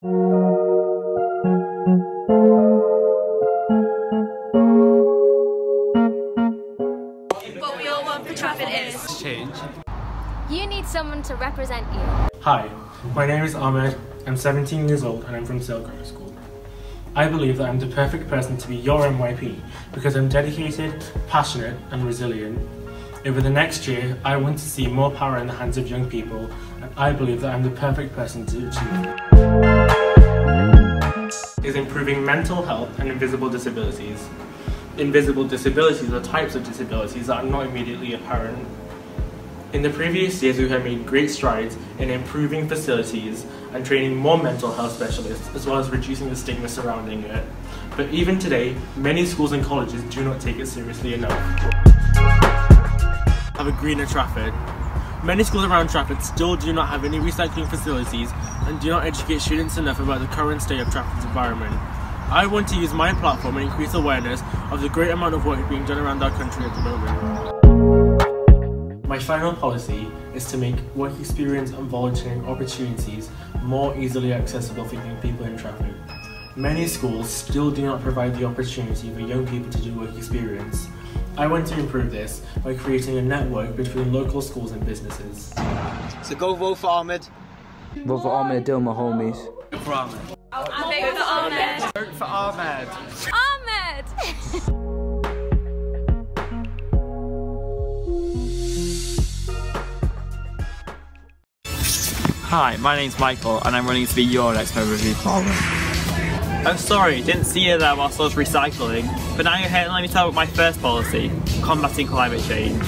What we all want for Trafford is change. You need someone to represent you. Hi, my name is Ahmed. I'm 17 years old and I'm from Sale Grammar School. I believe that I'm the perfect person to be your MYP because I'm dedicated, passionate and resilient. Over the next year, I want to see more power in the hands of young people, and I believe that I'm the perfect person to achieve it. Is improving mental health and invisible disabilities. Invisible disabilities are types of disabilities that are not immediately apparent. In the previous years, we have made great strides in improving facilities and training more mental health specialists, as well as reducing the stigma surrounding it. But even today, many schools and colleges do not take it seriously enough. Have a greener Trafford. Many schools around Trafford still do not have any recycling facilities and do not educate students enough about the current state of Trafford's environment. I want to use my platform and increase awareness of the great amount of work being done around our country at the moment. My final policy is to make work experience and volunteering opportunities more easily accessible for young people in Trafford. Many schools still do not provide the opportunity for young people to do work experience. I want to improve this by creating a network between local schools and businesses. So go vote for Ahmed. Vote for Ahmed, do my homies. Vote for Ahmed. vote for Ahmed. Vote for Ahmed. Ahmed! Hi, my name's Michael and I'm running to be your next member of the parliament. Oh sorry, didn't see you there whilst I was recycling, but now you're here and let me tell you about my first policy, combating climate change.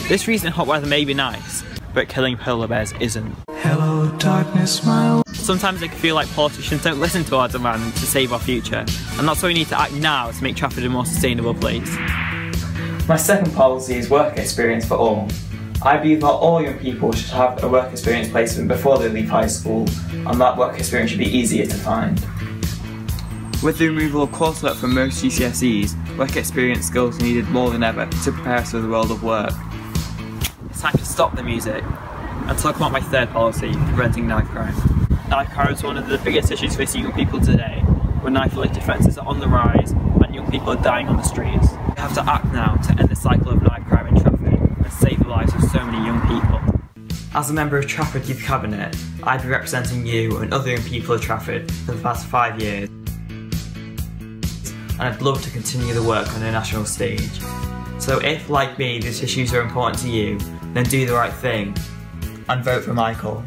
This recent hot weather may be nice, but killing polar bears isn't. Hello darkness, smile. Sometimes it can feel like politicians don't listen to our demand to save our future, and that's why we need to act now to make Trafford a more sustainable place. My second policy is work experience for all. I believe that all young people should have a work experience placement before they leave high school, and that work experience should be easier to find. With the removal of coursework from most GCSEs, work experience skills are needed more than ever to prepare us for the world of work. It's time to stop the music and talk about my third policy, preventing knife crime. Knife crime is one of the biggest issues facing young people today, where knife-related offences are on the rise and young people are dying on the streets. We have to act now to end the cycle of knife crime in Trafford and save the lives of so many young people. As a member of Trafford Youth Cabinet, I've been representing you and other young people of Trafford for the past 5 years. And I'd love to continue the work on a national stage. So if, like me, these issues are important to you, then do the right thing and vote for Michael.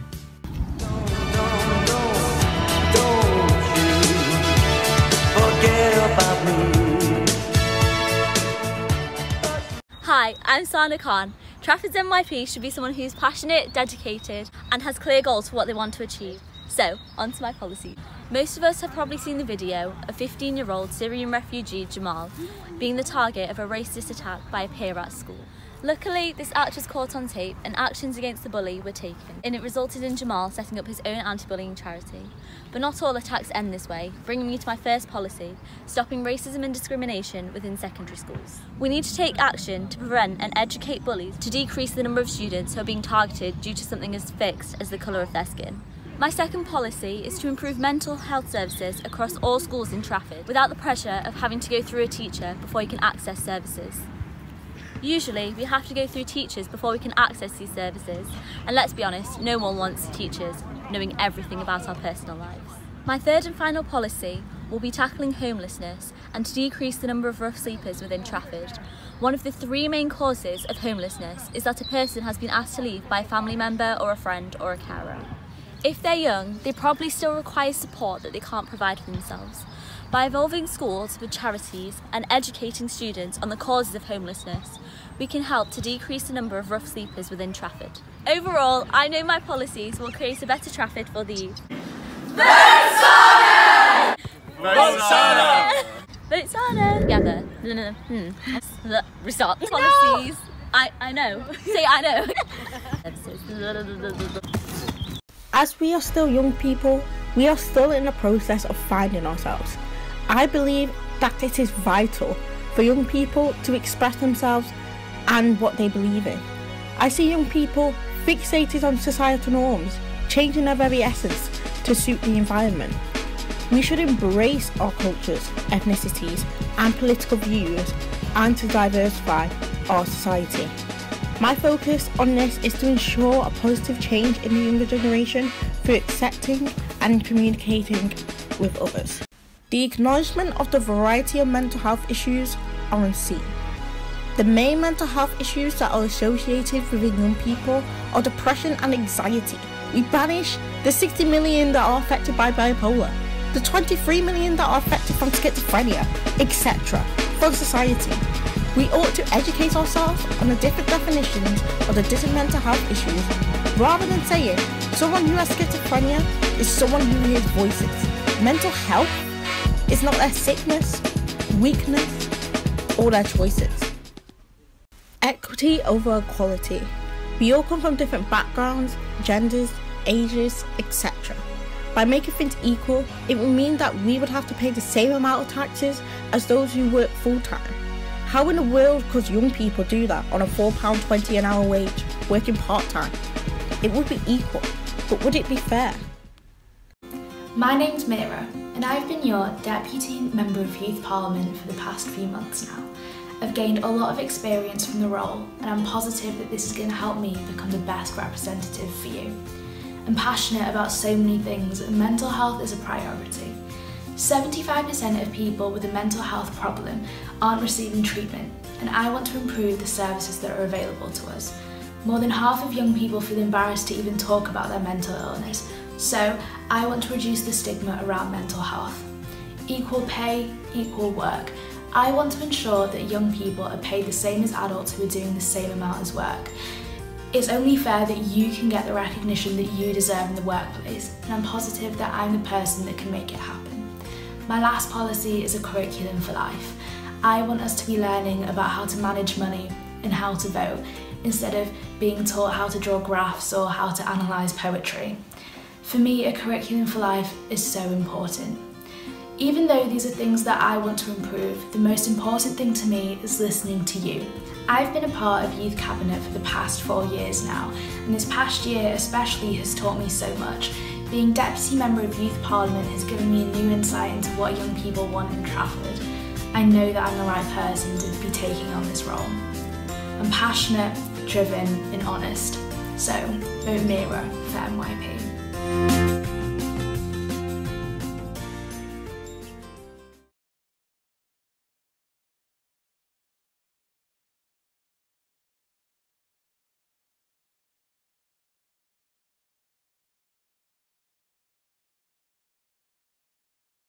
Hi, I'm Sana Khan. Trafford's MYP should be someone who's passionate, dedicated and has clear goals for what they want to achieve. So, on to my policy. Most of us have probably seen the video of 15-year-old Syrian refugee Jamal being the target of a racist attack by a peer at school. Luckily, this act was caught on tape and actions against the bully were taken, and it resulted in Jamal setting up his own anti-bullying charity. But not all attacks end this way, bringing me to my first policy, stopping racism and discrimination within secondary schools. We need to take action to prevent and educate bullies to decrease the number of students who are being targeted due to something as fixed as the colour of their skin. My second policy is to improve mental health services across all schools in Trafford without the pressure of having to go through a teacher before you can access services. Usually, we have to go through teachers before we can access these services, and let's be honest, no one wants teachers knowing everything about our personal lives. My third and final policy will be tackling homelessness and to decrease the number of rough sleepers within Trafford. One of the 3 main causes of homelessness is that a person has been asked to leave by a family member or a friend or a carer. If they're young, they probably still require support that they can't provide for themselves. By involving schools with charities and educating students on the causes of homelessness, we can help to decrease the number of rough sleepers within Trafford. Overall, I know my policies will create a better Trafford for the youth. Vote Sana! Vote Sana! Vote Sana! Together. Restart. Policies. I know. Say I know. As we are still young people, we are still in the process of finding ourselves. I believe that it is vital for young people to express themselves and what they believe in. I see young people fixated on societal norms, changing their very essence to suit the environment. We should embrace our cultures, ethnicities and political views and to diversify our society. My focus on this is to ensure a positive change in the younger generation through accepting and communicating with others. The acknowledgement of the variety of mental health issues are unseen. The main mental health issues that are associated within young people are depression and anxiety. We banish the 60 million that are affected by bipolar, the 23 million that are affected from schizophrenia, etc. from society. We ought to educate ourselves on the different definitions of the different mental health issues, rather than saying someone who has schizophrenia is someone who hears voices. Mental health is not their sickness, weakness, or their choices. Equity over equality. We all come from different backgrounds, genders, ages, etc. By making things equal, it would mean that we would have to pay the same amount of taxes as those who work full-time. How in the world could young people do that on a £4.20 an hour wage, working part-time? It would be equal, but would it be fair? My name's Mira, and I've been your Deputy Member of Youth Parliament for the past few months now. I've gained a lot of experience from the role, and I'm positive that this is going to help me become the best representative for you. I'm passionate about so many things, and mental health is a priority. 75% of people with a mental health problem aren't receiving treatment, and I want to improve the services that are available to us. More than half of young people feel embarrassed to even talk about their mental illness, so I want to reduce the stigma around mental health. Equal pay, equal work. I want to ensure that young people are paid the same as adults who are doing the same amount as work. It's only fair that you can get the recognition that you deserve in the workplace, and I'm positive that I'm the person that can make it happen. My last policy is a curriculum for life. I want us to be learning about how to manage money and how to vote, instead of being taught how to draw graphs or how to analyse poetry. For me, a curriculum for life is so important. Even though these are things that I want to improve, the most important thing to me is listening to you. I've been a part of Youth Cabinet for the past 4 years now, and this past year especially has taught me so much. Being Deputy Member of Youth Parliament has given me a new insight into what young people want in Trafford. I know that I'm the right person to be taking on this role. I'm passionate, driven and honest, so vote Mira for MYP.